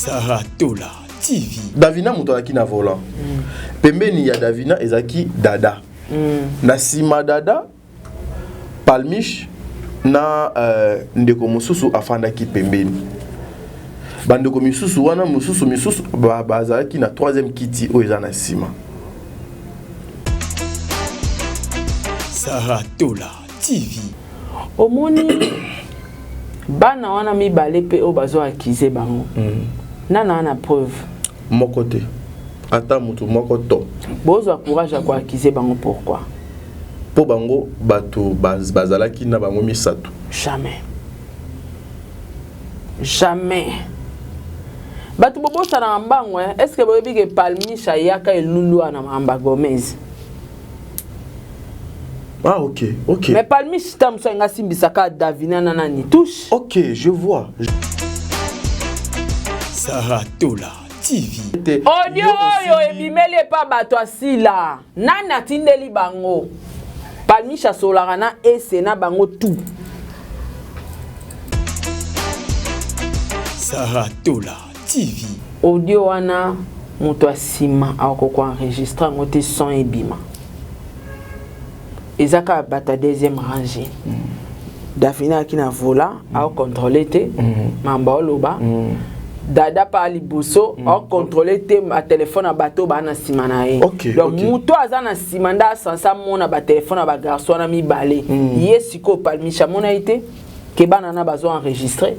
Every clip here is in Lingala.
Saratola TV. Davina mutoaki na volant. Pembeni ya Davina ezaki Dada. Na sima Dada Palmiche na ndeko mususu afandaki pembeni. Bandeko misusu wana mususu bazalaki na troisième kiti oyo eza na sima. Saratola TV. Omoni bana wana mibale pe o bazo akize bango. Nana na preuve. Moko te. Ata mutu moko to. Bozwa courage à akize bango pourquoi? Po bango bato bazalaki na bango misato. Jamais. Jamais. Bato bobo sana mbango est-ce que boyebi ke Palmiche yaka elulu na Mamba Gomez? Ah ok, ok. Mais Palmiche tamso nga simbisaka Davina nana ni touche. Ok, je vois. Saratola TV. Audio yo ebimeli pa bato asila. Nana tindeli bango. Palmiche asolaka na esena bango tout. Saratola TV. Audio wana moto asima akoko enregistrer ngote son ebima. Ezaka bata deuxième rangée. Davina qui na vola a contrôler te mamba oloba. Dada pa liboso a contrôler te ma téléphone à bateau ba na sima na ye. Donc moto aza na sima nda sansa mona ba téléphone ba garçon na mi balé. Yesiko Palmiche mona ite ke bana na bazo enregistrer.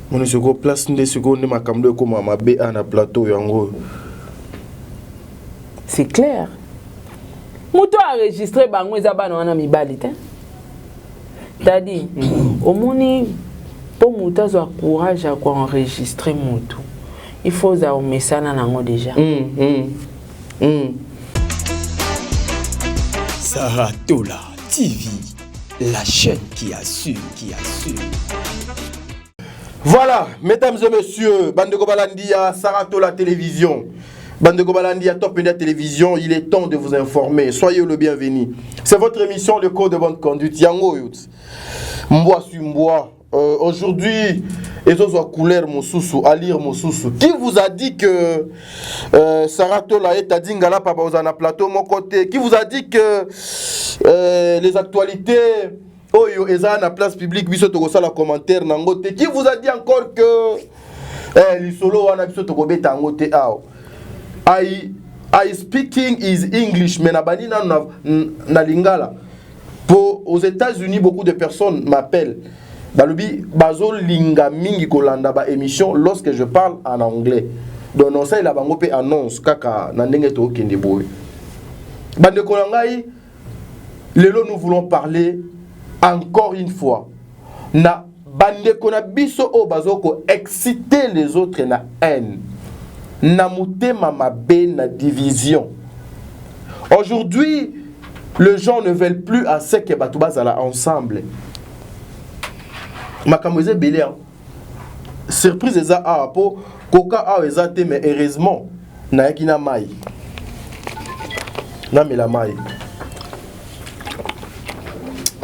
Mon seko place nde seko ne makamdo ko mama be na plateau yango. C'est clair. Moto a enregistré bango ezaba na wana mibali te. T'as dit au moni pour moto a courage à enregistrer moto. Il faut ça au message nango déjà. Saratola TV, la chaîne qui assure, Voilà, mesdames et messieurs, Bandeko Balandia, Saratola Télévision. Bandeko Balandia, Top Media Télévision, il est temps de vous informer. Soyez le bienvenu. C'est votre émission, le code de bonne conduite. Yango Youth. Mboa sur Mboa. Aujourd'hui, Ezozo couleur Mosusu, à lire Mosusu. Qui vous a dit que Saratola est à Dingala, Papa Ozana Plateau, mon côté? Qui vous a dit que les actualités. Oh yo, eza na place publique, biso toko sala commentaire nangote. Qui vous a dit encore que l'isolo wana biso toko beta ngote ao? I speaking is English, mais nabani na lingala. Pour aux États-Unis, beaucoup de personnes m'appellent. Balubi bazo linga mingi kolanda ba émission lorsque je parle en anglais. Donc non ça il a bango pe annonce kaka na ndenge to kende boy. Bande kolangai lelo nous voulons parler encore une fois, na bande kona biso o bazoko exciter les autres na haine, na mutema mabe na division. Aujourd'hui, les gens ne veulent plus assez que batu bazala ensemble. Makamweze belé, surprise eza a po koka a eza te mais heureusement na yakina mai. Na mela mai.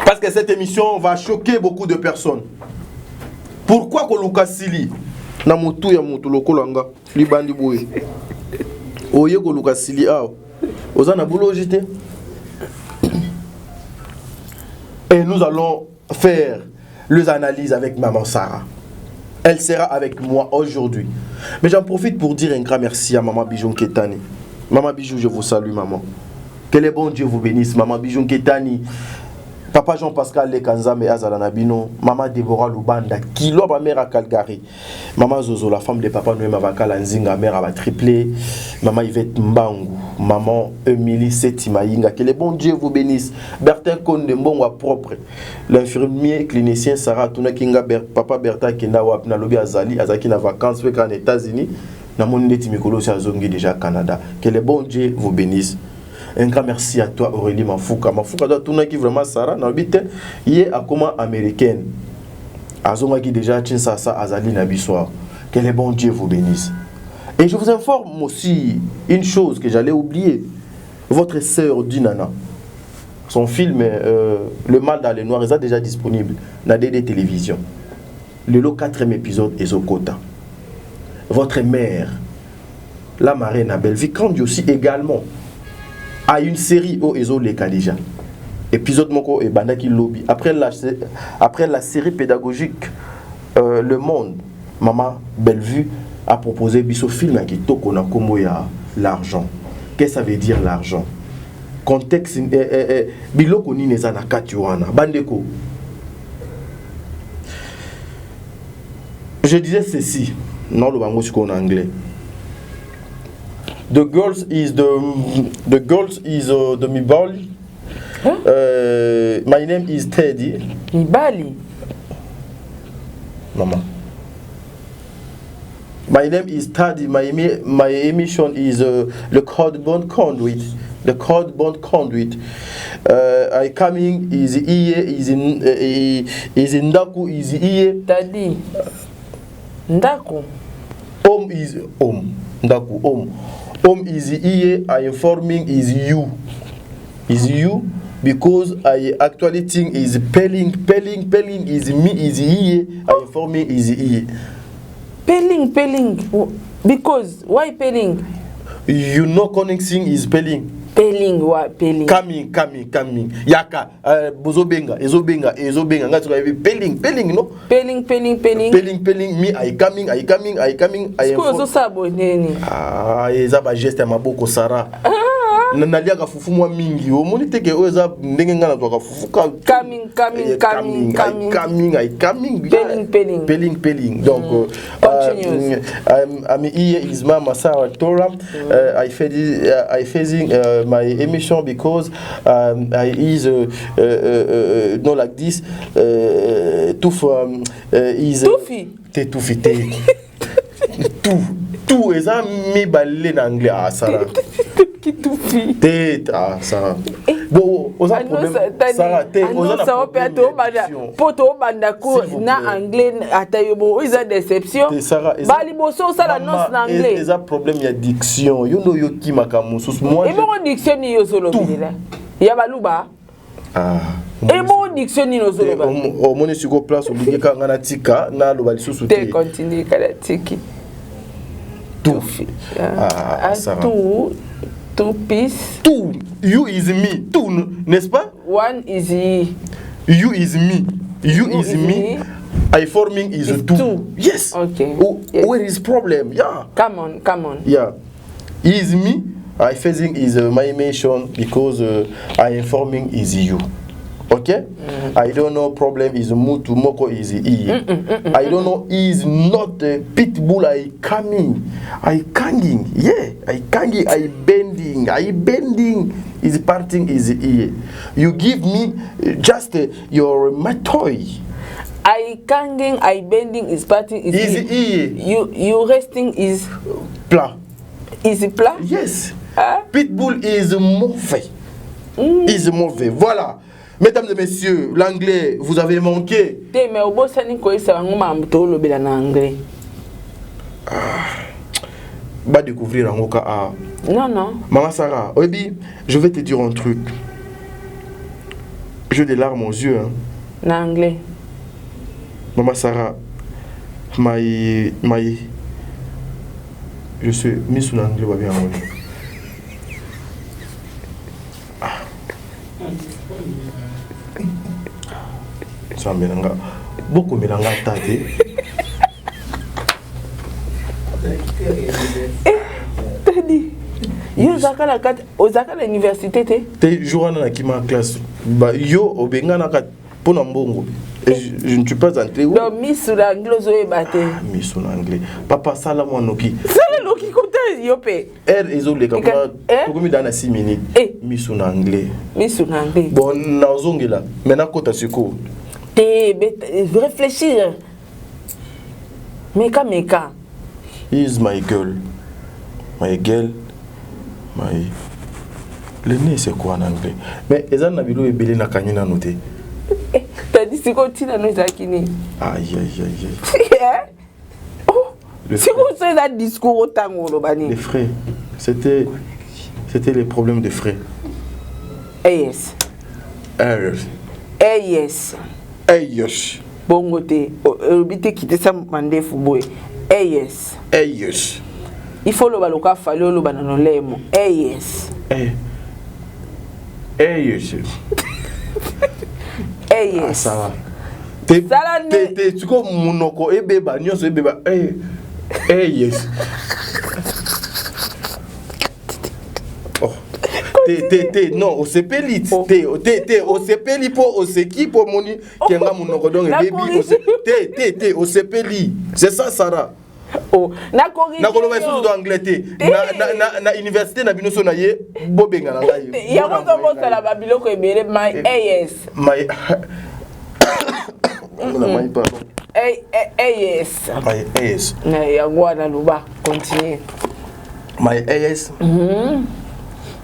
Parce que cette émission va choquer beaucoup de personnes. Pourquoi Koluka Sili na mutu ya mutu lokolanga libandi boye. Oye Koluka Sili a ozana boulot jité. Et nous allons faire les analyses avec maman Sarah. Elle sera avec moi aujourd'hui. Mais j'en profite pour dire un grand merci à maman Bijou Ketani. Maman Bijou, je vous salue maman. Que le bon Dieu vous bénisse maman Bijou Ketani. Papa Jean-Pascal Lekanzame Azala Nabino, maman Déborah Lubanda, Kilo ma mère à Calgary, maman Zozo, la femme de papa Noé Mavakala Nzinga, mère à triplé, maman Yvette Mbangu, maman Emily Setimaïnga, que le bon Dieu vous bénisse, Bertin Konde Mbongwa propre, l'infirmier clinicien Sarah Tuna Kinga, papa Bertin Kenda Wapna Lobi Azali, Azaki na vacances, aux États-Unis, na mon neti Mikolo Azongi déjà Canada, que le bon Dieu vous bénisse. Un grand merci à toi Aurélie Mafouka. Mafouka doit tourner qui vraiment Sarah dans le but hier à comment américaine. Azonga qui déjà tient ça Azali Nabissoir. Que le bon Dieu vous bénisse. Et je vous informe aussi une chose que j'allais oublier. Votre sœur Dinana, son film Le Mal dans les Noirs est déjà disponible dans DD Télévision. le 4e épisode est au quota. Votre mère, la marraine à Belleville, quand aussi également a une série au Ezo Leka déjà. Épisode Moko et Bandaki Lobby. Après la série pédagogique Le Monde, Maman Bellevue a proposé Bisso film qui toko na kombo ya l'argent. Qu'est-ce que ça veut dire l'argent? Contexte biloko ni neza na kati wana. Bandeko. Je disais ceci, non le bango en anglais. The girls is the Mibali. Huh? My name is Teddy. Mibali. Mama. My name is Teddy. My emission is the cardboard conduit. The cardboard conduit. I coming is iye is in Ndaku is iye. Teddy. Ndaku. Home is home. Ndaku home. Home is iye. I informing is you. Is you because I actually think is pelling is me is iye. I informing is iye. Pelling because why pelling? You know connecting is pelling. Pelling what pelling? Coming. Yaka bozobenga ezobenga ngati ko pelling no? Pelling. Me I coming. I so sabo neni. Eza ba geste maboko Sara. Naliaka fufu mwa mingi omoni teke oza ndenge ngana toka fufu coming pelling donc I'm here is Mama Sarah Tora. I facing my emission because I is no like this is Tufi tout eza mi balé en anglais ah Sarah tête ah Sarah bon aux problème Sarah tête aux poto banda ko na anglais atayobo isa déception bali boso ça la noce en anglais eza problème ya diction you know yo ki makamusus moi et bon diction ni yo solo bidela ya baluba et bon diction ni yo solo ba au moni sur place obligé ka ngana tika na lo bali susu te continue kala tiki tout two piece. Two. You is me. Two, n'est-ce pas? One is he. You is me. You is me. I forming is two. Yes. Okay. Yes. Where is problem? Yeah. Come on. Yeah. He is me. I facing is my mission because I informing is you. Okay? I don't know problem is Mutu Moko is he. I don't know is not a pit bull. I coming. I kanging. Yeah. I kanging. I bending. Is parting is he. You give me just your my toy. I kanging. I bending is parting is he. You resting is plat. Is it plat? Yes. Pitbull is mauvais. Is mauvais. Voilà. Mesdames et messieurs, l'anglais, vous avez manqué. Mais au bout ça n'est quoi ça on m'a le en anglais. Va découvrir en cas. Non. Maman Sarah, Obi, je vais te dire un truc. J'ai des larmes aux yeux. Hein. En anglais. Maman Sarah, je suis mis sous l'anglais, va bien. Ça melanga beaucoup melanga tati. Tadi. Yo zakala kat ozakala université te jourana na kima classe ba yo obenga na kat pona mbongo. Je ne suis pas entré où. Non, mis sur l'anglais zoé baté. Mis sur l'anglais. Papa sala moi noki. Sala noki côté yopé. Ezole comme pour dans 6 minutes. Mis sur l'anglais. Mis sur l'anglais. Bon na ozongela. Maintenant kota siko. Réfléchir. Meka. Is my girl. My girl. My. Le nez c'est quoi en anglais? Mais ezan na bilo ebele na kanyina noté. T'as dit c'est quoi tu n'as pas kini? Aïe. C'est quoi ça discours autant au bani? Les frais. C'était les problèmes de frais. Yes. Yes. Yes. Yes. bongo te obité quitter ça mandefu boy. Yes. Yes. Il faut le baloka fallait le banano lemo. Yes. Yes. Yes. Ah, ça va. Tu comme monoko ebeba nyonso ebeba. Yes. Non, au sepeli, au sepeli pour au seki pour moni kenga monoko donc baby au sepeli. C'est ça Sarah. Oh, na corrige. Na koloba sous do anglais na université na binoso na ye bobenga na ngai. Ya ko to la babiloko ebele my yes. My my pardon. Yes. My yes. Na ya ngwana luba continue. My yes.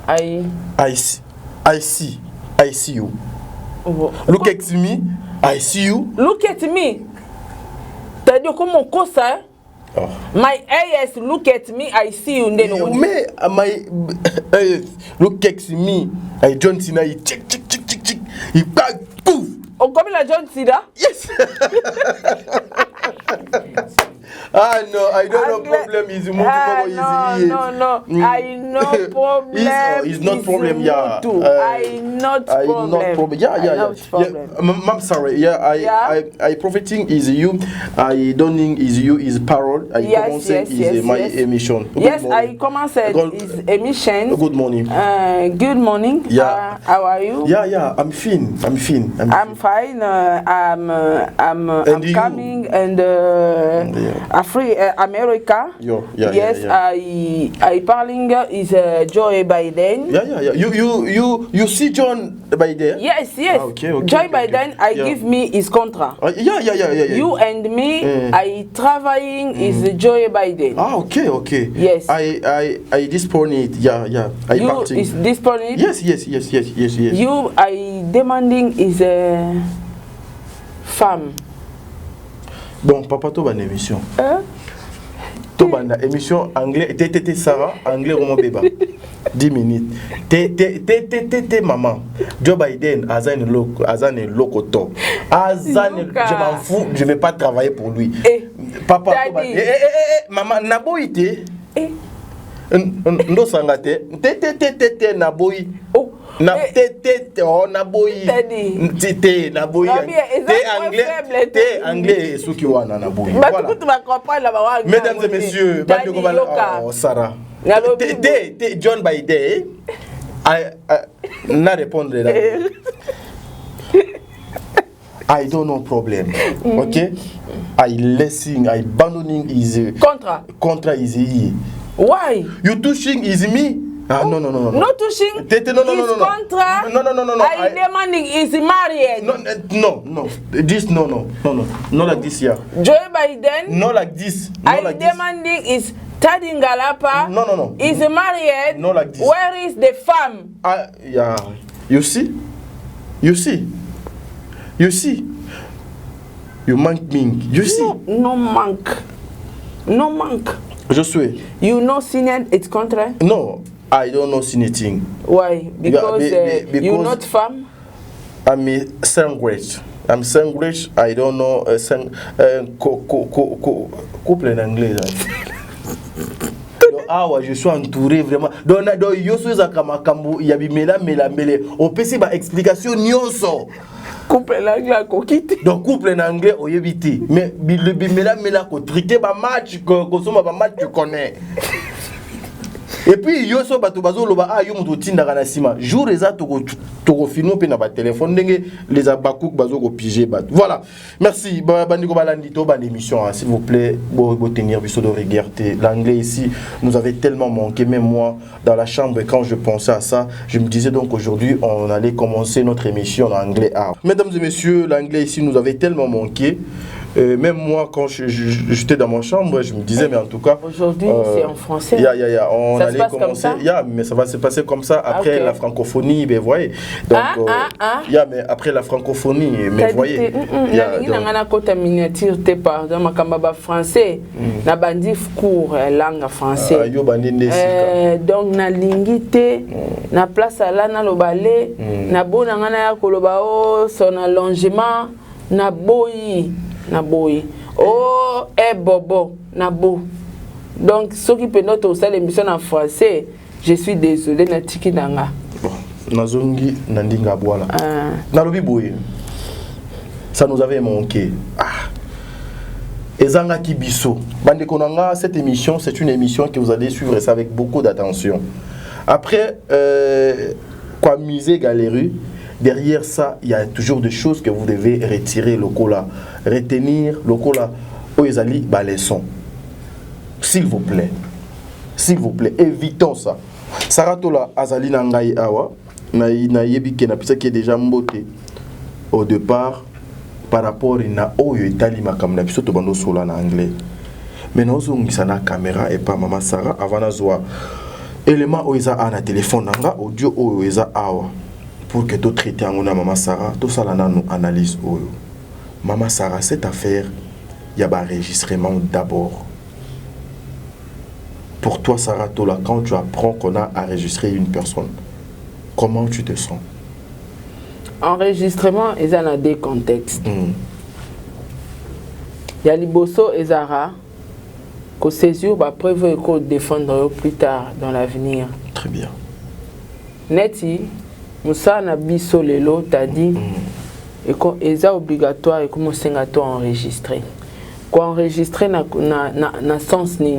I see you. Look at me. I see you. Look at me. T'as dit comment ça? My AS look at me. I see you. Mais my look at me. I John Cena. He check. He back poof. Oh, comme la John Cena? Yes. Ah no, I don't know problem is no, I know problem. It's not problem, yeah. I not problem. Yeah. I'm sorry. Yeah, I profiting is you. I don't think is you is parole. I commence is my emission. Yes, I commence is emission. Good morning. Good morning. Yeah. How are you? Yeah. I'm fine. I'm fine. I'm coming and America. Yes. I parling is Joe Biden. Yeah. You see John Biden? Yes. Okay. Joe Biden, I give me his contract. Yeah. You and me, I traveling is Joe Biden. Ah, okay. Yes. I dispone it. Yeah. I you parting. Is dispone it? Yes. You, I demanding is a femme. Bon, papa, tu as une émission. Tu as une émission anglais. T'es Sarah, anglais, Roman Beba. 10 minutes. T'es maman. Joe Biden, Azan Lokoto. Azan, je m'en fous, je ne vais pas travailler pour lui. Papa, maman, Naboïté. Ndo sangate. Te Naboï. Na naboyi te naboyi te anglais suki wana naboyi voilà. Mesdames et messieurs, Sarah te John Biden na répondre là. I don't know problem. Okay? I abandoning is contra is he. Why? You touching is me. Ah, no. Not touching. No. Contract. No. I demanding is married. No. This no. Not like this here. Joe Biden. Not like this. I demanding is Tadi Ngalapa. No. Is married. Not like this. Where is the farm? Yeah. You see. You mank me. You see. No mank. Je suis. You know senior it's contract? No. I don't know anything. Why? Because, because you're not farm? I'm a sandwich. I don't know couple en anglais. Je suis entouré vraiment. Donc yo suis akamakambu ya bimela mele. O pesi ba explication nyonso. Couple en anglais ko kiti. Donc couple en anglais o yebiti. Mais le bimela ko trité ba match ko soma ba match tu connais. Et puis yo so bato bazo loba yo muto tinda kana sima jour eza to filmer pe na ba téléphone ndenge les abakouk bazo ko piger bat. Voilà. Merci bandiko balandi to ban émission s'il vous plaît bo tenir biso de regarder l'anglais ici nous avait tellement manqué même moi dans la chambre quand je pensais à ça je me disais donc aujourd'hui on allait commencer notre émission en anglais. Mesdames et messieurs, l'anglais ici nous avait tellement manqué. Même moi, quand j'étais dans ma chambre, je me disais, mais en tout cas... Aujourd'hui, c'est en français. On ça allait se passe commencer. Comme ça? Mais ça va se passer comme ça après la francophonie, mais voyez. Donc, mais après la francophonie, mais voyez. Il y a une miniature, par exemple, français, na bandi cours langue français. Donc, na lingité, na place là, na lobale, na bon, na koloba son allongement. na boyi. Oh, bobo, na bo. Donc, ceux qui peuvent noter aussi l'émission en français, je suis désolé, na tiki nanga. Bon, nazongi nandinga boala. Na lobi boye. Ça nous avait manqué. Ezanga Kibiso. Bande Konanga, cette émission, c'est une émission que vous allez suivre ça avec beaucoup d'attention. Après, quoi musée galerie, derrière ça, il y a toujours des choses que vous devez retirer le cola, retenir le cola. Oezali leçon. S'il vous plaît, évitons ça. Saratola azali nangai awa, na yebi ke na pisa qui est déjà mboté au départ. Par rapport à oyo etali makamna biso to bando sola na anglais. Mais nous ngisa na caméra et pas maman Sarah avant na zoa élément oiza na téléphone nanga audio oiza awa pour que to traiter ngona maman Sarah tout ça là nous analyse oyo. Maman Sarah cette affaire il y a ba enregistrement d'abord. Pour toi Sarah Tola quand tu apprends qu'on a enregistré une personne comment tu te sens? Enregistrement, ils ont des contextes. Il y a Liboso et Zara, que saisir va prévoir qu'on défendre plus tard dans l'avenir. Très bien. Neti, Moussa Nabiso Lelo t'a dit, et qu'on est obligatoire et comment c'est enregistré. Qu'on enregistrer na sens ni,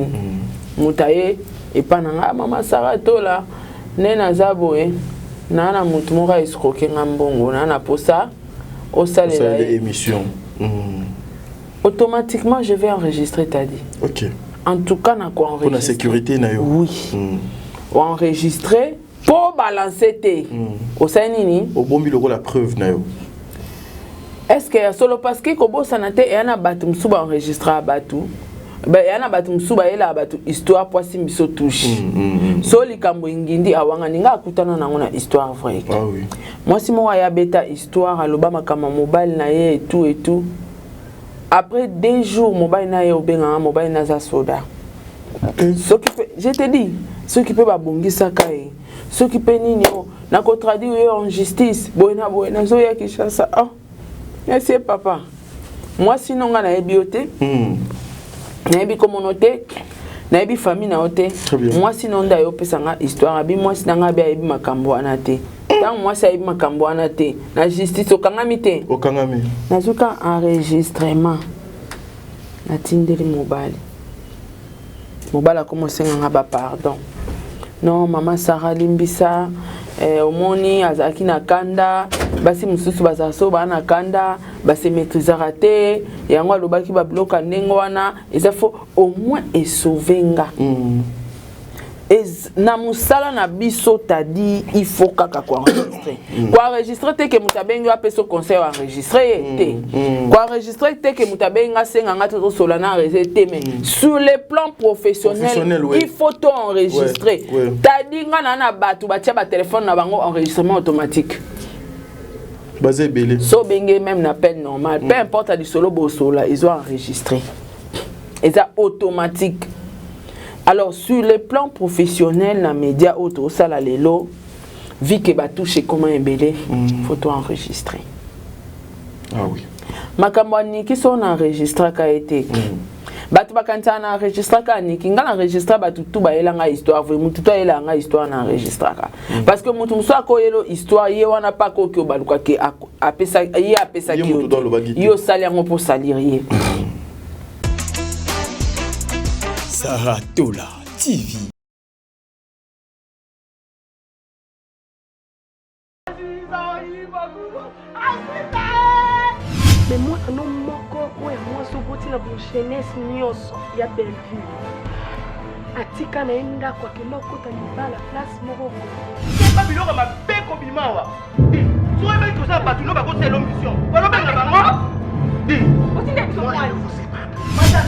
Moutaye et pas na maman Sarah Tola, Nena Zaboé. Nana mutumora escroquer ngambongo nana posa au salaire émission. Automatiquement je vais enregistrer t'as dit. OK. En tout cas na quoi enregistrer. Pour la sécurité na yo. Oui. Ou enregistrer pour balancer té. Au nini au bombi logo la preuve na yo. Est-ce que solo parce que kobo sanate et ana batum suba enregistrer batu. Ben yana batum suba ela batu histoire poisi biso touche. So likambo ingindi awanga ninga akutana na ngona histoire vraie. Ah oui. Moi si moi ya beta histoire aloba makama mobile na ye et tout. Après 2 jours mobile na ye obenga mobile na za soda. Ce qui peut je te dis, ce qui peut ba bongisa kai. Ce qui peut nini na ko traduire en justice. Boena zo ya Kinshasa. Ah. Merci papa. Moi sinon nga na ebioté. Naebi communauté, naebi famille na ote. Moi sinon d'ailleurs pesanga histoire abi moi sinanga bi abi makambo anate. Tant moi ça abi makambo anate. Na justice okangami te. Okangami. Nazuka enregistrement. Na tindeli mobile. Mobile a commencé nga ba pardon. Non maman Sarah Limbisa omoni azaki na kanda basi mususu bazaso bana kanda basi maîtrisera te yango alobaki ba bloka ndenge wana eza fo au moins et sauvenga na musala na biso t'a dit il faut kaka ko enregistrer quoi enregistrer te que mutabengi a peso conseil enregistrer te quoi enregistrer te que mutabenga senga ngata to solana enregistrer mais sur le plan professionnel il faut tout enregistrer t'a dit ngana na batu batia ba téléphone na bango enregistrement automatique basé belé so benge même na peine normal peu importe du solo bosola ils ont enregistré et ça automatique. Alors sur le plan professionnel na média auto sala lelo vu que ba toucher comment embelé photo enregistré. Ah oui. Makambo niki so na enregistra ka été. Batu bakanta na enregistra ka niki ngala enregistra batu tu ba elanga histoire vrai mutu to elanga histoire na enregistra ka. Parce que mutu so akoyelo histoire ye wana pa ko ke baluka ke apesa ye apesa ki yo sali ngo pour salir ye. Saratola TV. Mais moi, non, moi, je suis pour jeunesse, il y a belle vie. Atika na enda kwa kiloko talibala place moko. Pas biloko ma beko bimawa. So ebe ko sa batulo ba ko selo mission. Balo benga bango. Di. Otinde biso moi. Madame.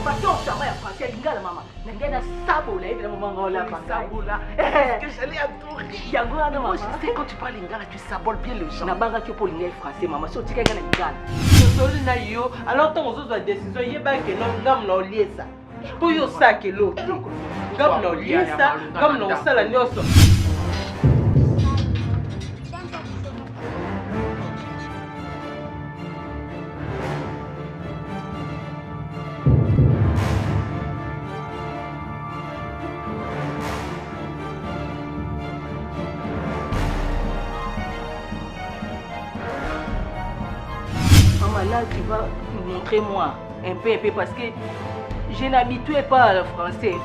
Passion chama ya français lingala mama. Ngena sabo la ebe mama ngola pa. Sabo la. Que j'allais adorer. Yango ana mama. C'est quand tu parles lingala tu saboles bien le chant. Na banga tu pour lingala français mama. So tika ngana lingala. So na yo. Alors tant aux autres décisions yeba que non ngam na liesa. Pour yo sac et l'autre. Comme nos liesta, comme nos salanios. là, tu vas montrer moi un peu, parce que je n'habituais pas à le français.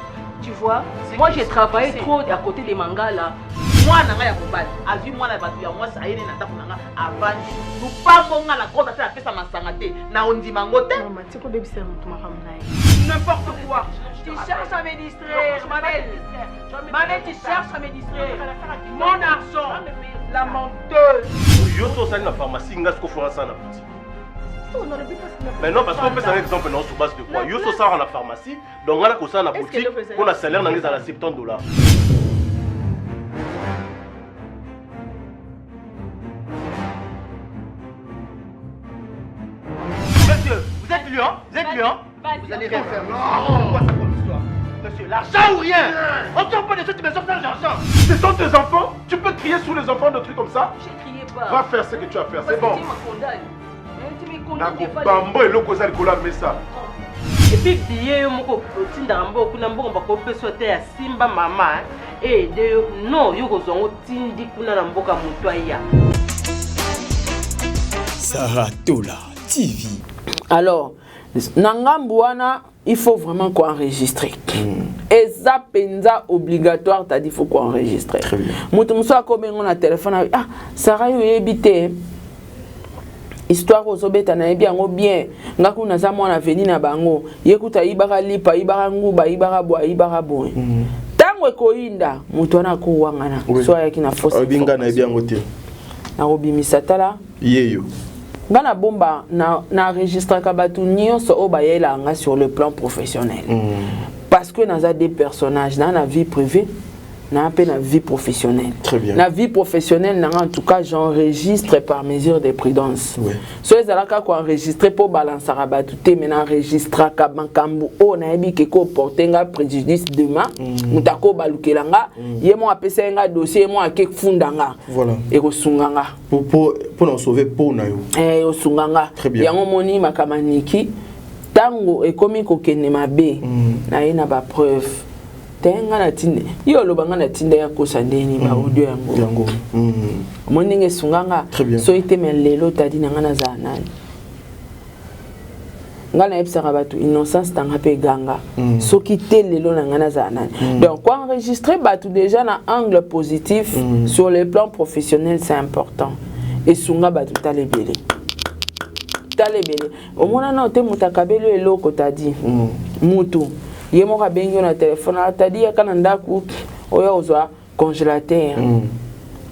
Tu vois, moi j'ai travaillé trop à côté des mangas là. Moi, je suis a vu moi, moi, ça y est, avant. Nous pas bon à la côte, à faire ça, ma sangaté. Na on dit mangote. N'importe quoi. Tu cherches à me distraire, ma belle. Ma belle, tu cherches à me distraire. Mon argent, la menteuse. Yo, ça, c'est la pharmacie, il y a ce qu'on fait ça dans la boutique. Mais non, parce qu'on peut savoir exemple non sur base de quoi. Yo so ça à la pharmacie, donc on a ça à la boutique, on a salaire dans les à la $70. Monsieur, vous êtes lion? Vous êtes lion? Vous allez rien faire. Non, quoi ça comme histoire? Monsieur, l'argent ou rien? On ne sort pas de cette maison sans l'argent. Ce sont tes enfants? Tu peux crier sous les enfants de trucs comme ça? J'ai crié pas. Va faire ce que tu as à faire, c'est bon. Bambo et le cause alcool mais ça. Et puis billet moko tinda mbo kuna mbo ba ko pesote ya simba mama et de non yo ko zongo tindi kuna na mboka mutwa ya. Saratola TV. Alors, Nangambouana, il faut vraiment qu'on enregistre. Et ça, penza obligatoire, t'as dit il faut qu'on enregistre. Très bien. Moutoumso a combien on a téléphone, ah, Sarah yo ebité. Histoire aux obéta na bien bien ngaku na za mwana veni na bango yekuta ibara lipa ibara nguba ibara boa ibara boe tango ekoinda mutu ana ko wangana so yaki na force obinga na bien ngote na obimisa tala yeyo ngana bomba na registre ka batu nyonso o bayela nga sur le plan professionnel parce que naza des personnages dans la vie privée na appel la vie professionnelle. Très bien. La vie professionnelle, en tout cas, j'enregistre par mesure de prudence. Oui. So les alaka ko enregistrer pour balancer à batute, mais enregistrer ka bankambu o na ebi ke ko porter nga préjudice demain. Mutako balukelanga, yemo apesa nga dossier mo ake fundanga. Voilà. Et ko sunganga. Pour en sauver pour na yo. O sunganga. Très bien. Yango moni makamaniki tango ekomi ko kenne mabe. Na ina ba preuve. Tenga na tinde yo lobanga na tinde ya kosandeni ba audio yango moninge sunganga so ite melelo tadi nanga na zanani ngana epsaka batu innocence tanga pe ganga so kite lelo nanga na zanani donc quoi enregistrer batu déjà na angle positif sur le plan professionnel c'est important et sunga batu talebele au mona na te mutakabelo eloko tadi mutu yemo ka bengo na téléphone atadi ya kana ndaku oya ozwa congélateur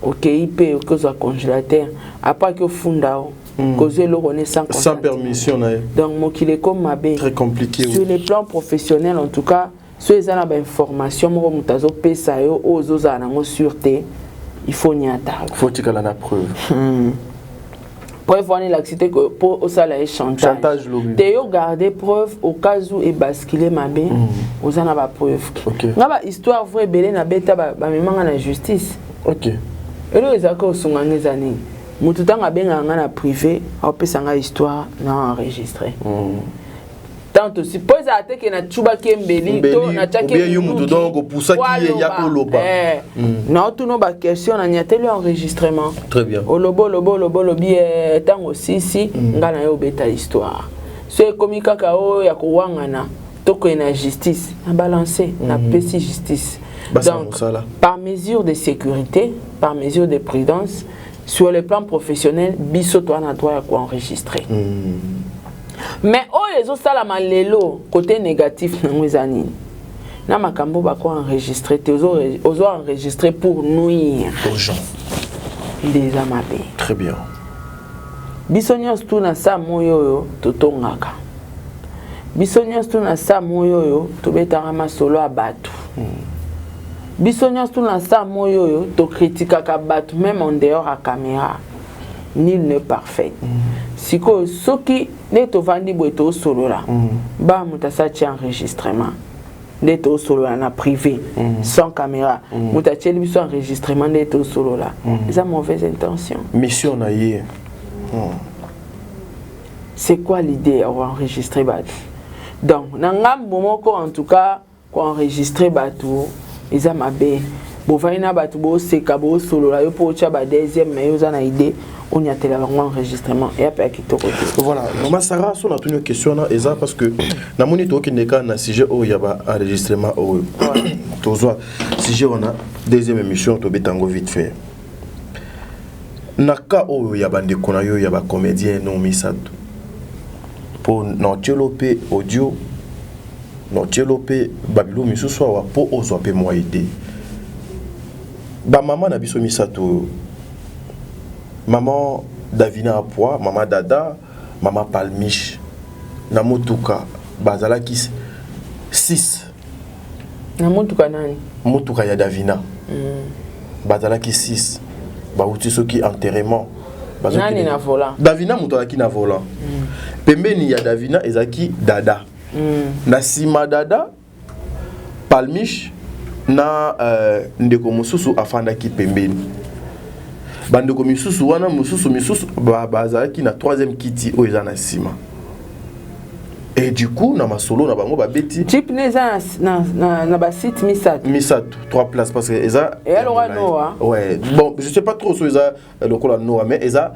OK IP okozwa congélateur après que fundao causer le renaissance sans permission na donc mokile comme mabe très compliqué sur les plans professionnels en tout cas ceux ezana ba information mo mutazo pesa yo ozoza nango sûreté il faut nyata faut tikala na preuve preuve on l'accident que pour au salaire chantage de yo garder preuve au cas où et basculer mabe aux ana ba preuve ngaba histoire vraie belé na beta ba memanga na justice OK et le ezako sunganga ezani mutu tanga benga na privé au pesanga histoire na enregistrer tant aussi pose à que na chuba kembeli to na chake bien yo mutu donc pour ça qui ya ko loba na tout no ba question na nyateli enregistrement très bien o lobo lobi tango sisi ngana yo beta histoire so komi kaka o ya ko wangana to ko na justice na balancer na pesi justice donc par mesure de sécurité par mesure de prudence sur le plan professionnel biso to na droit à enregistrer mais oh les autres ça la lelo côté négatif na ngwezani na makambo ba ko enregistrer te ozo enregistrer pour nuire aux gens des amabe très bien bisonyos tout na sa moyo totongaka bisonyos tout na sa moyo to betanga masolo abatu bisonyos tout na sa moyo to critiquaka batu même en dehors à caméra nul n'est parfait siko soki neto vandi boeto solo la ba mutasa ti enregistrement neto solo na privé sans caméra mutachi biso enregistrement neto solo la c'est mauvaise intention mission na yé c'est quoi l'idée à enregistrer batu donc nangambo moko en tout cas ko enregistrer batu ezama be bovaina batu bo seka bo solo la yo po cha ba deuxième mais yo za na idée on y a télé enregistrement et après qui côté. Voilà, maman Sarah, son a une question là et ça parce que na monito qui n'est qu'un sujet où il y a ba enregistrement où toujours sujet on a deuxième émission to betango vite fait. Naka où il y a bande kona yo il y a ba comédien non misato. Pour non développer audio non développer babilo misusu wa pour ozope moi aider. Ba maman na biso misato. Maman Davina Apoa, maman Dada, maman Palmiche, Namotuka, Bazalaki 6. Namotuka nani? Motuka ya Davina. Bazalaki 6. Bauti soki enterrement. Nani na volant? Davina mutoaki na volant. Pembeni ya Davina ezaki Dada. Na sima Dada, Palmiche, na ndeko mususu afandaki pembeni. Bandeko misusu wana misusu bazalaki na troisième kiti o eza na sima. Et du coup na masolo na bango ba beti type neza na ba site misatu 3 places parce que eza et alors Noah ouais bon je sais pas trop sur eza le kola Noah mais eza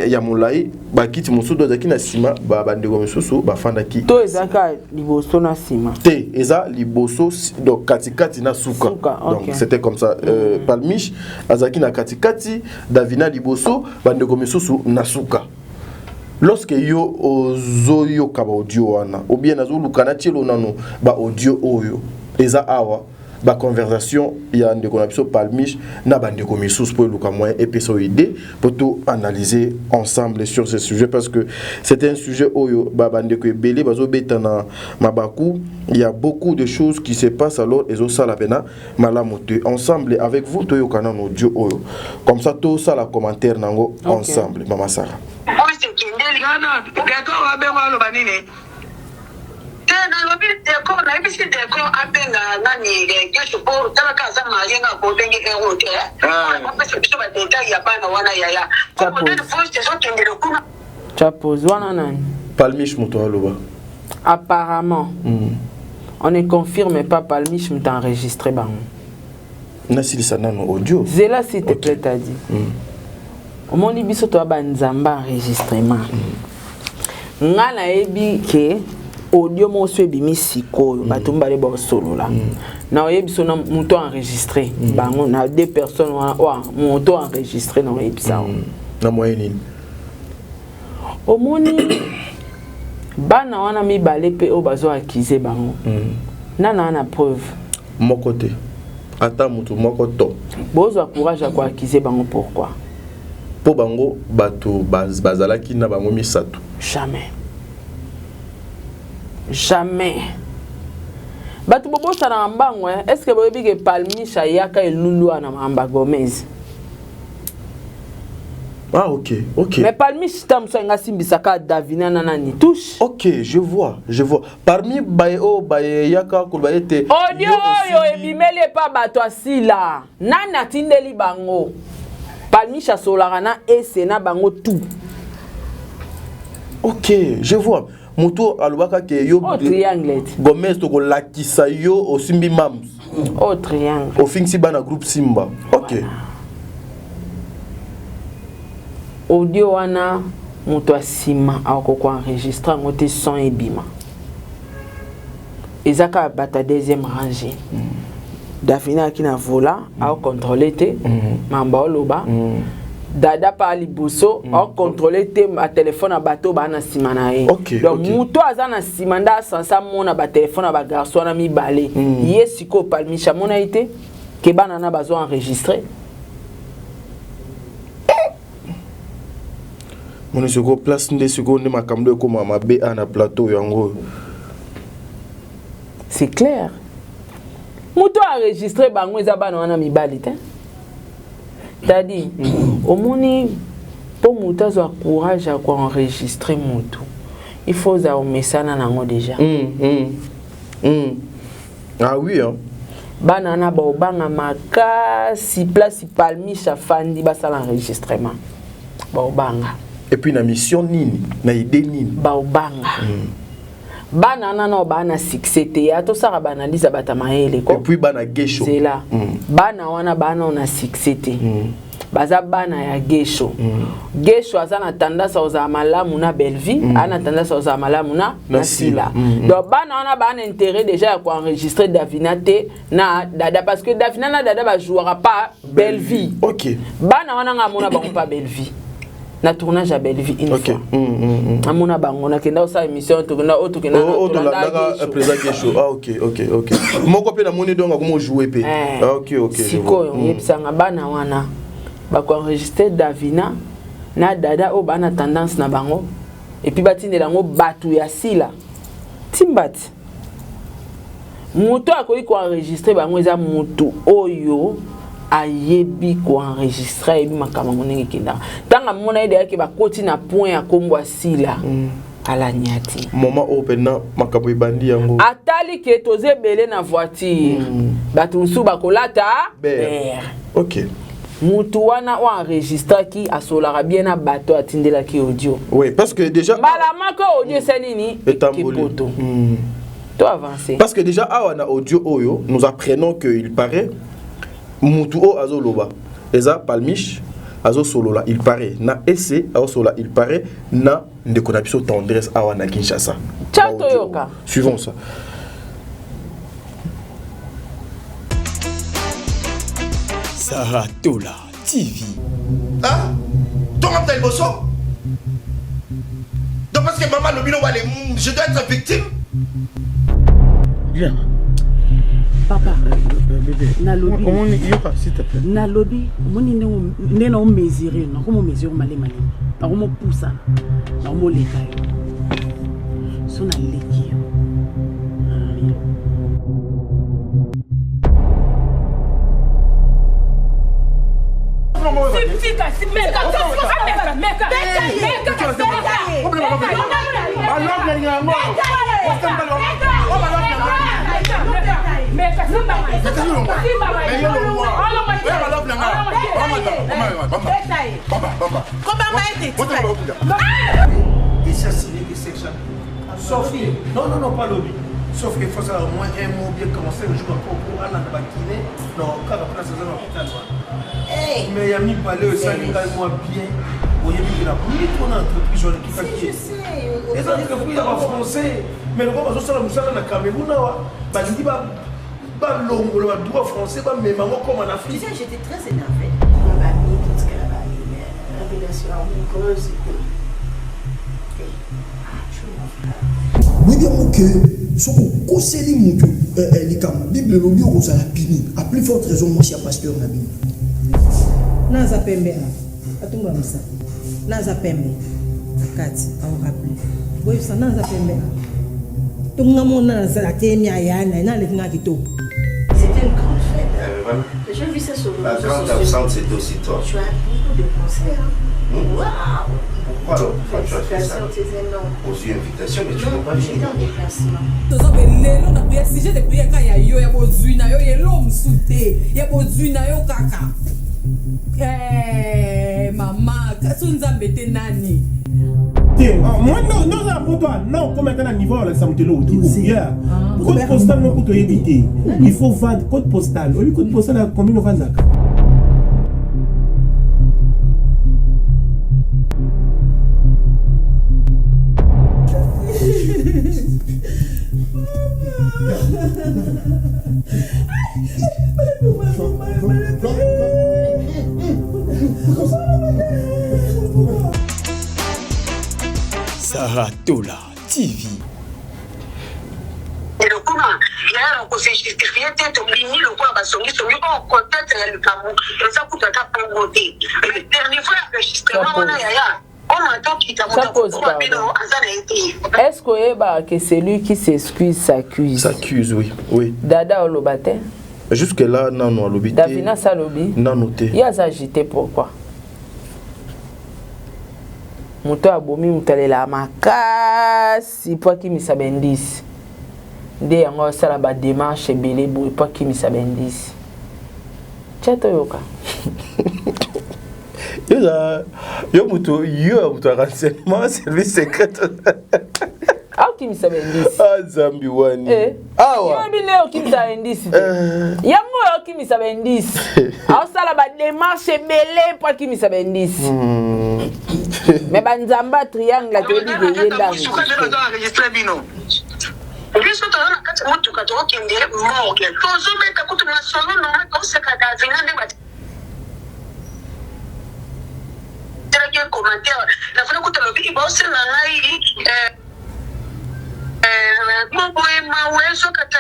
ya mulai ba kiti mususu ezaki na sima ba bandeko misusu ba fandaki to ezaka liboso na sima te eza liboso donc katikati na suka donc okay. C'était comme ça Palmiche azaki na katikati Davina liboso bandeko misusu na suka. Lorsque yo ozoyo kaba audio wana ou bien nazo lukana tielo nano ba audio oyo eza awa ba conversation ya ndeko na biso Palmiche na ba ndeko misusu pour luka moyen et puis so idée pour tout analyser ensemble sur ce sujet parce que c'est un sujet oyo ba ndeko ebele bazo betana mabaku il y a beaucoup de choses qui se passent alors ezo sala pena malamote ensemble avec vous to yo kana audio oyo comme ça tout ça la commentaire nango ensemble Mama Sarah. Gana, geko abenga lo banini. Tena lo bi deko na bi si deko abenga nani kesho po tala kaza majenga ko bengi ke wote. Kwa pesa biso ba deta ya bana wana yaya. Kwa tena poste so tengelo kuna. Chapeau wana nani? Palmiche muto aloba. Apparemment. On ne confirme pas Palmiche muto enregistré bango. Nasilisa nano audio. Zela s'il te plaît t'as dit. Au moni biso to ba nzamba enregistrement. Ngana ebi ke audio mo so ebi misiko batumba le bo solo là. Na oyebi so na muto enregistré. Bango na 2 personnes wa muto enregistré na oyebi ça. Na moyenne. Au moni bana wana mi balé pe o bazo accuser bango. Nana na preuve. Mon côté. Ata mutu moko to. Bozo courage à quoi accuser bango pourquoi? Po bango bato bazalaki na bango misato. Jamais. Jamais. Bato bobo sana mbango est-ce que boyebi ke Palmiche yaka elulu na Mamba Gomez? Ah OK. Mais Palmiche tamso nga simbisaka Davina nani touche. OK, je vois. Parmi bayo yaka kulbaete. Audio yo ebimeli pa bato asila. Nana tindeli bango. Palmiche solarana et sena bango tout. OK, je vois. Muto alubaka ke yo triangle. Gomez to ko lakisa yo o Simbi Mams. Oh triangle. O finksi bana groupe Simba. OK. Voilà. Audio wana muto asima akoko enregistrer ngote son ebima. Ezaka bata deuxième rangée. Davina qui na vola a contrôlé te mamba oloba Dada pa liboso a contrôlé te a téléphone à bateau ba na simana e donc muto aza na simanda sansa mona ba téléphone ba garçon na mi balé yesiko Palmiche mona été ke bana na bazo enregistrer mon seko place nde seko nde makamdo ko mama be na plateau yango c'est clair. Muto enregistré bango ezabana wana mibali te. T'as dit au moni pour muto a courage à quoi enregistrer muto. Il faut ça au message nango déjà. Ah oui hein. Banana ba obanga makasi place Palmiche afandi ba sala enregistrement. Ba obanga. Et puis na mission nini, na idée nini. Ba obanga. Banana no bana succès ya to sara banaliza batamaele ko. Et puis bana gesho. C'est là. Bana wana bana on a succès. baza bana ya Gesho. Gesho aza na tendance aux malamu na Belleville, ana tendance aux malamu na Sila. Donc bana on a ban intérêt déjà à enregistrer Davina te na Dada parce que Davina na Dada ba jouera pas Belleville. OK. Bana wana nga mona ba pas Belleville. Na tournage à Belleville une fois. Amona bango na kenda sa émission to na auto kenda na président Gesho. Ah OK. Moko pe na moni donga ko jouer pe. Ah OK. Siko yebsanga bana wana ba ko enregistrer Davina na Dada o bana tendance na bango et puis batindela ngo batu ya Sila. Timbati. Moto akoki ko enregistrer bango eza moto oyo ayebi ko enregistrer ebi makama monenge kenda tanga mona ide yake bakoti na point ya kombo Sila ala nyati moment open na makabo ibandi yango atali ke toze belé na voiture batu nsu bakolata OK mutu wana o enregistrer ki asolara bien na bato atindela ki audio oui parce que déjà balama ko audio senini etamboto to avancer parce que déjà awana audio oyo nous apprenons que il paraît Mutu o azoloba eza palmiche azo solola il paraît na ese azo solola il paraît na ndekona biso tendresse awana Kinshasa. Chato yoka. Suivons ça. Saratola TV. Ah, ton appel bosso. Donc parce que maman lobino va je dois être victime. Bien. Papa, bébé. Nalobi. Comment yoka s'il te plaît. Nalobi, moni ne na mesurer, na comment mesurer malé. Na comment poussa. Na comment leka yo. So na leki yo. Sophie, non, pas lobby. Sauf qu'il faut savoir au moins un mot bien commencer le jour encore pour aller dans la kiné. Non, quand on place dans l'hôpital. Mais il y a mis parler ça, il y a moi bien. Vous voyez bien la première qu'on a entreprise sur l'équipe qui est. Et ça dit que vous y avez français. Mais le gars, ça dans le Cameroun, bah je dis pas l'ongle, le droit français, mais maman comme en Afrique. Tu sais, j'étais très énervée. Ma famille, tout ce qu'elle a dit, révélation amoureuse. Oui, bien, que ce qu'on conseille, les Bible, le lieu où ça a pini. À plus forte raison, moi, je suis pasteur dans la Bible. Naza pembe atumba misa naza pembe akati au rappel boyo sa naza pembe tunga mona naza temi ayana na le kinga kito. C'était une grande fête. J'ai vu ça sur le. La grande absente c'est aussi toi. Tu as beaucoup de concerts. Waouh. Pourquoi alors tu as fait ça? Aussi invitation mais tu ne peux pas venir. J'étais en déplacement. Tozo belelo na prière si j'ai des prières quand ya yo ya bozui na yo yelo msute ya bozui na yo kaka. Maman, qu'est-ce que vous avez nani? Moi non, ça pour toi. Non, comme maintenant niveau là, ça me dit là. Code postal non pour éviter. Il faut vendre code postal. Au lieu code postal, combien on vend ça? Saratola TV. Et le coup, il y a un conseil justifié, peut-être obligé, le coup, on va sonner, on contacte le Cameroun, et ça coûte un cas pour voter. Le dernier fois, l'enregistrement, on entend qu'il t'a monté Est-ce que celui qui s'excuse s'accuse? S'accuse, oui. Dada au lobate? Jusque-là, non, à l'obité. Davina Salobi? Non, noté. Il a agité pourquoi? Moto abomi mutalela makasi po ki misabendisi nde yango sala ba démarche belé boy po ki misabendisi chato yoka yo muto renseignement service secret. Ok okimisa bendisi. Ah zambi wani. Awa. Yo bile okimisa bendisi. Yango okimisa bendisi. Aosala ba démarche belé pour okimisa bendisi. Mais banzamba triangle to di de yenda. Enregistrer bino. Biso to na kati mutu ka to kende mo ke. To zo me ka kutu na solo no ko se ka da zinande ba. Tira commentaire. La fois que tu as vu, boss na ngai mon boy ma wezo kata.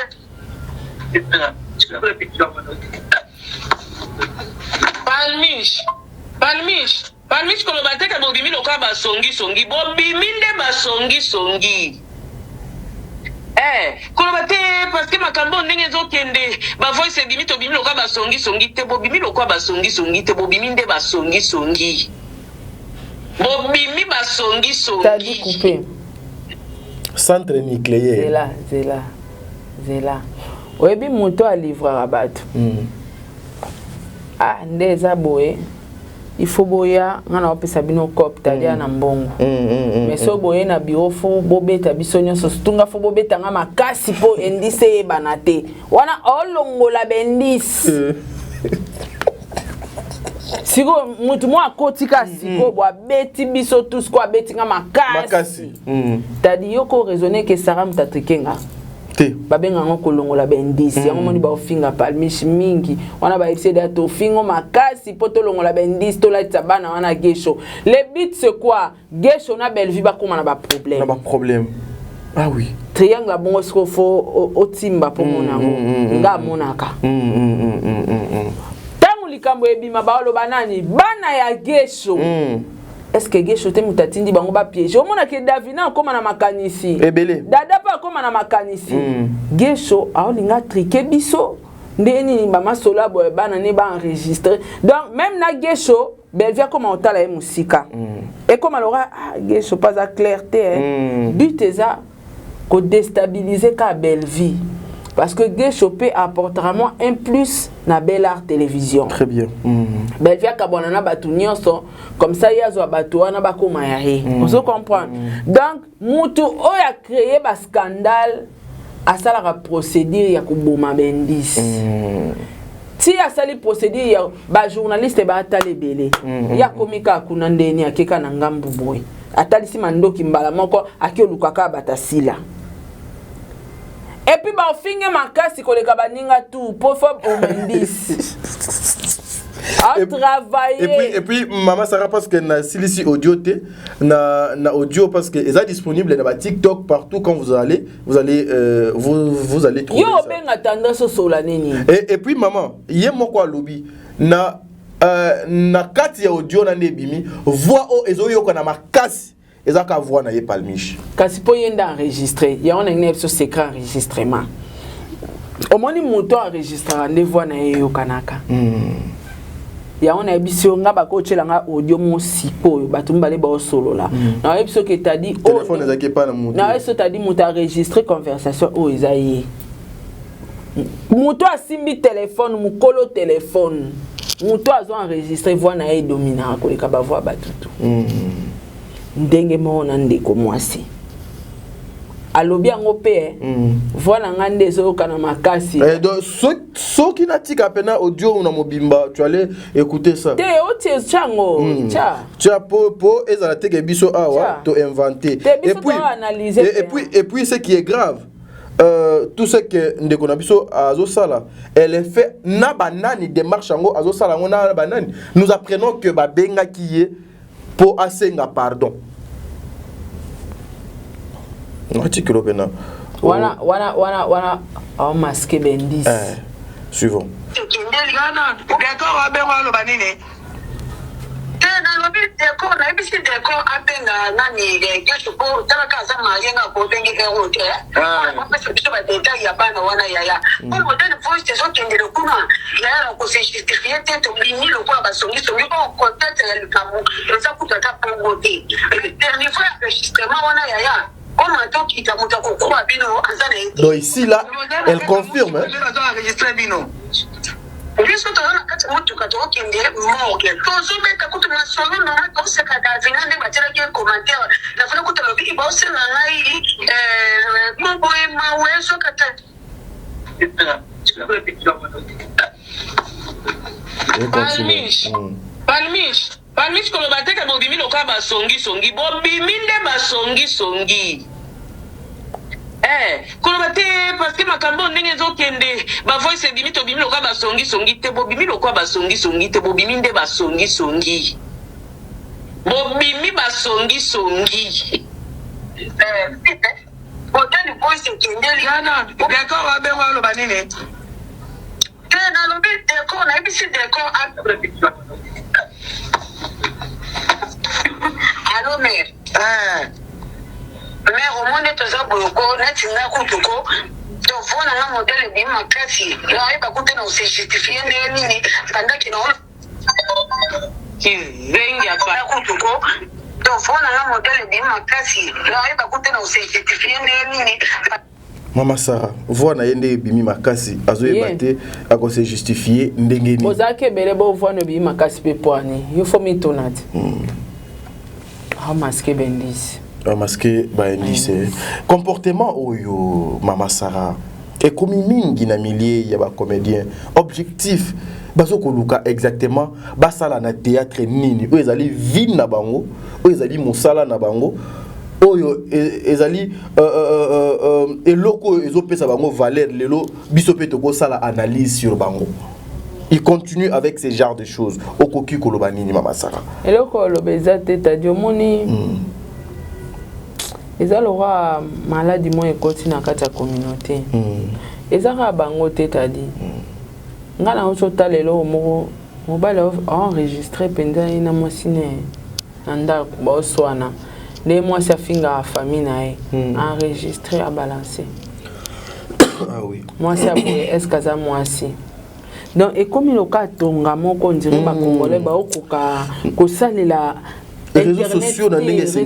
Palmish ko bateka bobimi loka ba songi bobimi nde ba songi. Kolobate parce que makambo ndenge zokende ba voice bimi to bimi loka ba songi te bobimi loka ba songi te bobimi nde ba songi. Bobimi ba songi. T'as dit couper. Centre nucléaire. Zela. Oyebi moto a livré à bateau. Ah, ndeza boye. Il faut boya ngana opesa bino cop talia na mbongo. Mais so boye na bureau fo bobeta bisonyo so stunga fo bobeta nga makasi po endise banate. Wana olongola bendis. Siko mutu mo akotika siko bo abeti biso tous ko abeti nga makasi. Tadi yoko raisonner que Sarah mtatrikenga. Babenga ngo kolongola bendisi yango moni ba ofinga palmish mingi wana ba essayer de to fingo makasi poto longola bendisi to la tsabana wana gesho. Le but c'est quoi? Gesho na belle vie ba koma na ba problème. Ah oui. Triangle bongo siko fo otimba po monango nga monaka. Tangu likambo ebima ba oloba nani bana ya gesho. Est-ce que gesho te mutatindi bango ba piège? Omona ke Davina koma na makanisi. Ebele. Dada pa koma na makanisi. Gesho aolinga triquer biso. Ndeni mama sola boy bana ne ba enregistrer. Donc même na gesho Belvia comment otala e musika. Et comme alors gesho pas à clarté. But eza ko déstabiliser ka Belvie. Parce que Gesho peut apportera moi un plus na Bel Art Télévision. Très bien. Belvia kabonana batu nyonso comme ça yazo batu wana bakoma yahe. On se comprend. Donc mutu oya créé ba scandale à ça la procédure ya kuboma bendis. Si a sali procédure ya ba journaliste ba atale belé. Ya komika kuna ndeni akeka na ngambu boy. Atalisi mandoki mbala moko akiolukaka batasila. Et puis ba finge makasi koleka baninga tout pour faire bendis. Et puis maman Sarah parce que na silisi audio te na audio parce que est disponible na TikTok partout quand vous allez vous allez trouver yo ça. benga tendance sola nini. Et puis maman yé moko lobby na kati ya audio na nebimi voix o ezoyo kana makasi ezaka voix na ye palmiche. Kasi po yenda enregistrer ya on a sur secret enregistrement. Au moins moto enregistrera ne voix na yo kanaka. Ya on a biso nga bakochela nga audio mo siko batumbale ba solo la. Na ebiso ke tadi o téléphone ezaki pa na moto. Na ebiso tadi moto enregistrer conversation o ezayi. Moto asimbi téléphone mukolo téléphone. Moto azo enregistrer voix na ye domina ko le ka ba voix batutu. Ndenge mona ndeko mwasi alobi yango pe voilà ngande zo kana makasi donc so qui natika pena audio na mobimba tu allais écouter ça te otie chango cha po ezala teke biso awa to inventer et puis ce qui est grave tout ce que ndeko na biso azo sala elle est fait na banani démarche yango azo sala ngona banani nous apprenons que ba benga kiye pour asenga pardon. Voilà, on masque bendis. Suivant. Donc ici là, elle confirme. Biso to na kati mutu kato kende mo ke to zo me ka kutu na solo no ko se ka da zinga de batira ke commentaire na fana kutu lo bi bo se na ngai Palmiche comme bateka bobimi loka basongi songi bobimi nde basongi songi koloba te parce que makambo ndenge ezokende bavoice ebimi tobimi loka basongi songi te bobimi loka basongi songi te bobimi nde basongi songi bobimi basongi songi otani voice ekendeli d'accord wabenga oloba nini te nalobi deko nayebisi deko Allô, mère. Mère, au monde est aux abouko, net, il n'a qu'au tuko. Donc, vous n'avez pas modèle de ma casse. Là, il va coûter dans ces justifiés de mini. Pendant qu'il n'a qui vient à faire un tuko. Donc, vous n'avez pas modèle de ma casse. Là, il va coûter dans ces justifiés de mini. Mama Sarah, voix na yende bimi makasi azoye bate ako se justifier ndengeni. Ozake belebo voix no bimi makasi pe poani. You for me tonight. Masqué bendis. Masqué bendis. Comportement oyo Mama Sarah. Et comme mingi na millier ya ba comédien. Objectif bazo koluka exactement basala na théâtre nini. O ezali vin na bango, o ezali mosala na bango. Oyo ezali eloko ezopesa bango valeur lelo biso pe to ko sala analyse sur bango. Il continue avec ces genres de choses. Okoki kolobanini Mama Sarah. Eloko lobeza teta diomoni. Eza le roi maladie mo ekoti na kati ya communauté. Eza ka bango teta di. Ngana oso talelo mo mobile enregistré pendant ina mosine anda ba oswana. Les mois ça finga famille nae enregistré à balancer. Ah oui. Moi ça est-ce que ça moi aussi. Donc et comme le cas tonga moko ndiri ba congolais ba okoka ko salela réseaux sociaux dans les réseaux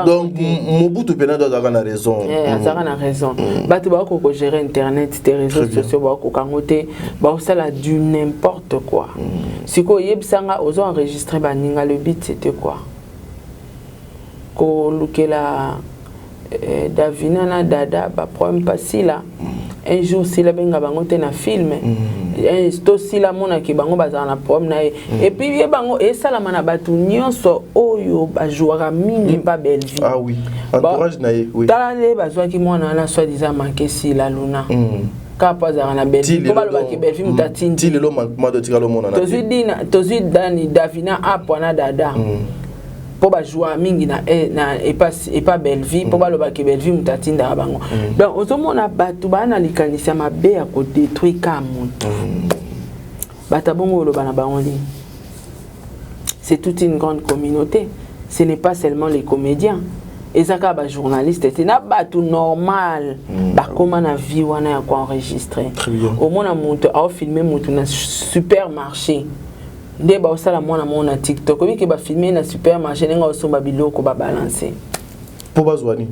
donc Mobutu Pena doit avoir raison. a raison. Batu ba ko gérer internet, les réseaux sociaux ba ko kangote ba osala du n'importe quoi. Siko yebsanga ozo enregistrer ba ninga le but c'était quoi? Ko lukela Davina na dada ba problème pas là. Un jour si la benga bango te na film sto si la mona ki bango bazana na problème na et puis ye bango e sala mana batu nyonso oyo ba jouera mingi pas belle vie. Ah oui, entourage na ye, oui. Tala bazwa ki mona na soi-disant manqué si la luna ka pas na belle vie ko baloba ki belle vie mutatindi ti lelo manquement de tirer le monde na tozi dani Davina apona dada pour ba jouer mingi na et pas belle vie pour ba loba ke belle vie mutatinda bango donc ozomona batu bana likanisa mabe ya ko détruire ka muntu bata bongo loba na bango li c'est toute une grande communauté, ce n'est pas seulement les comédiens ezaka ba journaliste c'est na batu normal ba comment na vie wana ya ko enregistrer au mona muntu a filmer muntu na supermarché nde ba osala mwana mona TikTok obi ke ba filmer na supermarché nga osomba biloko ba balancer pour bazwani.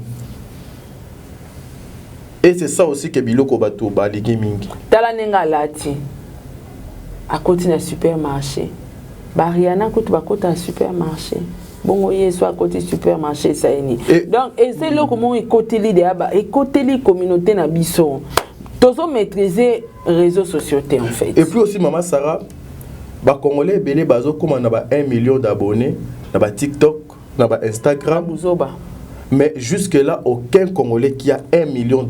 Et c'est ça aussi que biloko bato ba ligi mingi tala nenga lati a côté na supermarché ba Rihanna kote ba côté na supermarché bongo yeso a côté supermarché ça eni donc et c'est là comment côté li de aba et côté li communauté na biso tozo maîtriser réseaux sociaux en fait. Et puis aussi Mama Sarah ba Congolais belé bazo comme na ba 1 million d'abonnés na ba TikTok na ba Instagram buzoba. Mais jusque-là, aucun Congolais qui a $1 million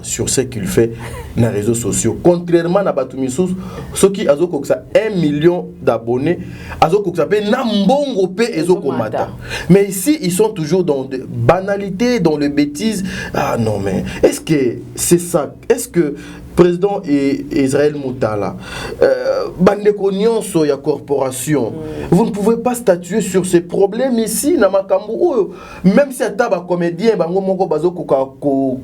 sur ce qu'il fait dans les réseaux sociaux. Contrairement à Batumisous, ceux qui ont 1 million d'abonnés, mais ici, ils sont toujours dans des banalités, dans les bêtises. Ah non, mais est-ce que c'est ça? Est-ce que président Israël Moutala, Bandeko Nyonso ya corporation, vous ne pouvez pas statuer sur ces problèmes ici, na makambu, même si ataba comédien, bango moko bazo ko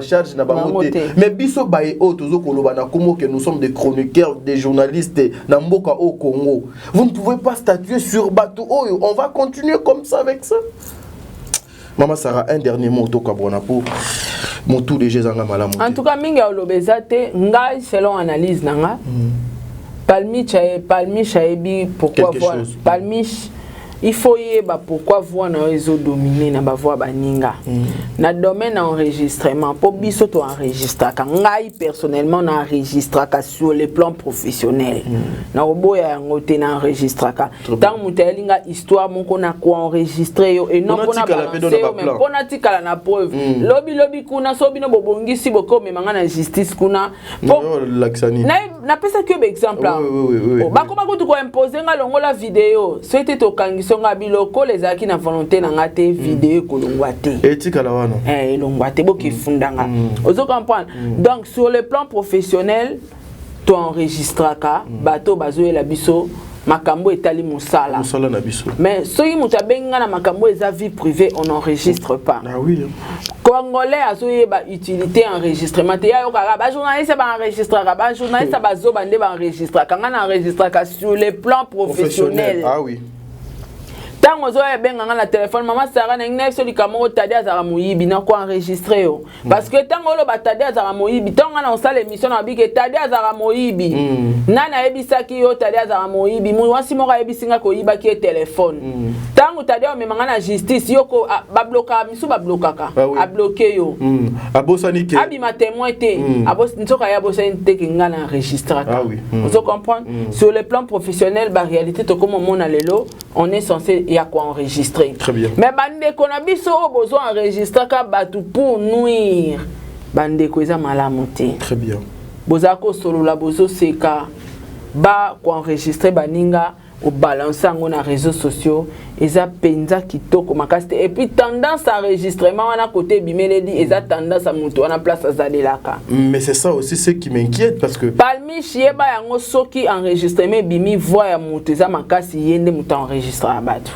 charge na bango te, mais biso bae o tozo koloba na komo que nous sommes des chroniqueurs, des journalistes na mboka au Congo. Vous ne pouvez pas statuer sur bateau. On va continuer comme ça avec ça. Mama Sarah, un dernier mot au Kabona pour mon tout de Jézanga Malamu. En tout cas, minga olobezate, ngai selon analyse nanga, Palmi chaebi pourquoi voilà. Palmi il faut yeba pourquoi voix na réseau dominé na ba voix baninga na domaine enregistrement pour biso to enregistrer ka ngai personnellement na enregistrer ka sur le plan professionnel na oboya ngote na enregistrer ka tant mutelinga histoire moko na ko enregistrer yo et non pona balancer mais pona tikala na preuve lobi kuna so bino bobongisi boko memanga na justice kuna na pesa que exemple ba ko ko to imposer nga longola vidéo c'était to kangisonga biloko les aki na volonté na ngate vidéo ko longwate etikala wana longwate boki fundanga ozo comprendre donc sur le plan professionnel to enregistraka bato bazo la biso makambo etali musala na biso mais soki mutabenga na makambo eza vie privée on n'enregistre pas. Ah oui. Congolais azoye ba utilité enregistrement te ya yoka ba journaliste ba enregistrer ba journaliste ba zo bande ba enregistrer kanga na enregistrer ka sur le plan professionnel. Ah oui. Tango zo benga na téléphone maman Sarah na ngine so likamo tadia za moyibi na ko enregistrer yo parce que tango lo batadia za moyibi tango na on sala émission na bike tadia za moyibi nana ebisaki yo tadia za moyibi mu wasi mo ka ebisinga ko yiba ki téléphone tango tadia memanga na justice yo ko ba bloka misu ba blokaka a bloquer yo abosani ke abi ma témoin te abos ntoka ya bosani te kinga na enregistrer ka vous comprenez sur le plan professionnel ba réalité to comme mon lelo on est censé y a quoi enregistrer. Très bien. Mais bande konabiso besoin enregistrer ka batu pour nuire. Bande ko eza malamuté. Très bien. Bozako solo la bozo seka ba ko enregistrer baninga au balancer ngona na réseaux sociaux eza penza kitoko makasti et puis tendance à enregistrement wana côté bimeledi eza tendance à mutu wana place azadelaka. Mais c'est ça aussi ce qui m'inquiète parce que parmi chieba yango soki enregistrement bimi voix ya mutu eza makasi yende mutu enregistrer abatu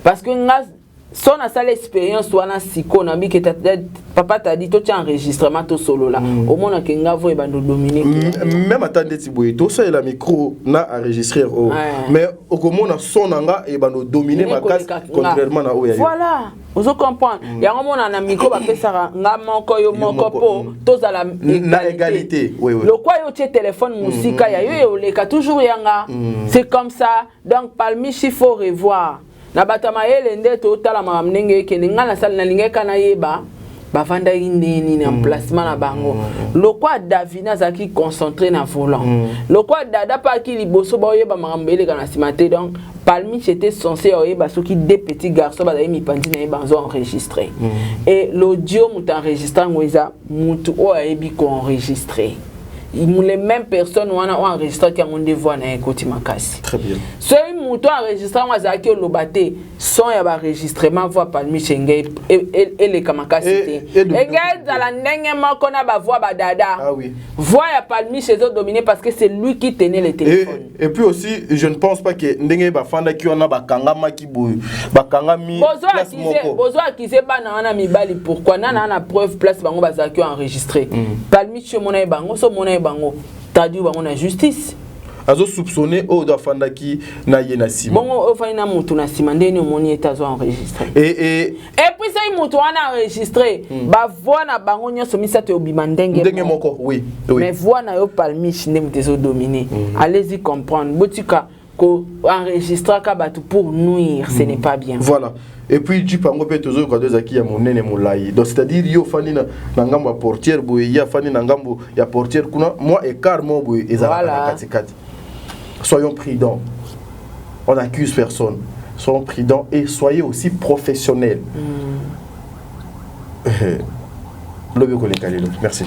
parce que nga son a ça l'expérience wana siko na bi que papa t'a dit toi tu enregistrement to solo là au moins que nga vo e bando dominer même attendez tiboy to ça la micro na enregistrer mais au comment na son nga e bando dominer ma casse contrairement na oya voilà vous comprenez yango mona na micro ba pesa nga moko yo moko po to za la égalité le quoi yo tie téléphone musika ya yo le ka toujours yanga c'est comme ça donc parmi il faut revoir na batama yele ndeto tala mamnenge kende ngana sala na lingeka na yeba bavanda indeni na emplacement na bango lokwa Davina zaki concentré na volant lokwa dada pa ki liboso ba yeba mambele kana simate donc parmi j'étais censé yeba soki deux petits garçons ba mi pandi na yeba zo enregistrer et l'audio mut enregistré ngoza mutu o ayebi ko enregistrer les mêmes personnes ont enregistré qui ont des voix na ekoti makasi. Très bien. So muto enregistré moi zaki lobate son ya ba enregistrement voix parmi chenge et les kamakasi te. Engel za la ndenge moko na ba voix ba dada. Ah oui. Voix ya parmi chez eux dominé parce que c'est lui qui tenait le téléphone. Et puis aussi je ne pense pas que ndenge ba fanda ki ona ba kangama ki boy ba kangami place moko. Bozo akise ba na na mibali pourquoi na na preuve place bango ba zaki enregistré. Parmi chez mona bango so mona bango traduit bango na justice azo soupçonné o da fandaki na yena sima bongo o fa ina mutu na sima ndeni omoni etazo enregistré et puis ça mutu wana enregistré ba voix na bango nyoso misate obima ndenge moko oui mais voix na yo palmiche ndem tezo dominer allez-y comprendre botika ko enregistrer ka batu pour nuire ce n'est pas bien voilà. Et puis tu pango pe toujours quand deux aki ya monene molai donc c'est-à-dire yo fani na ngambo portière boy ya fani na ngambo ya portière kuna moi écart mo boy ezala katikati. Soyons prudents. On n'accuse personne. Soyons prudents et soyez aussi professionnels. Merci.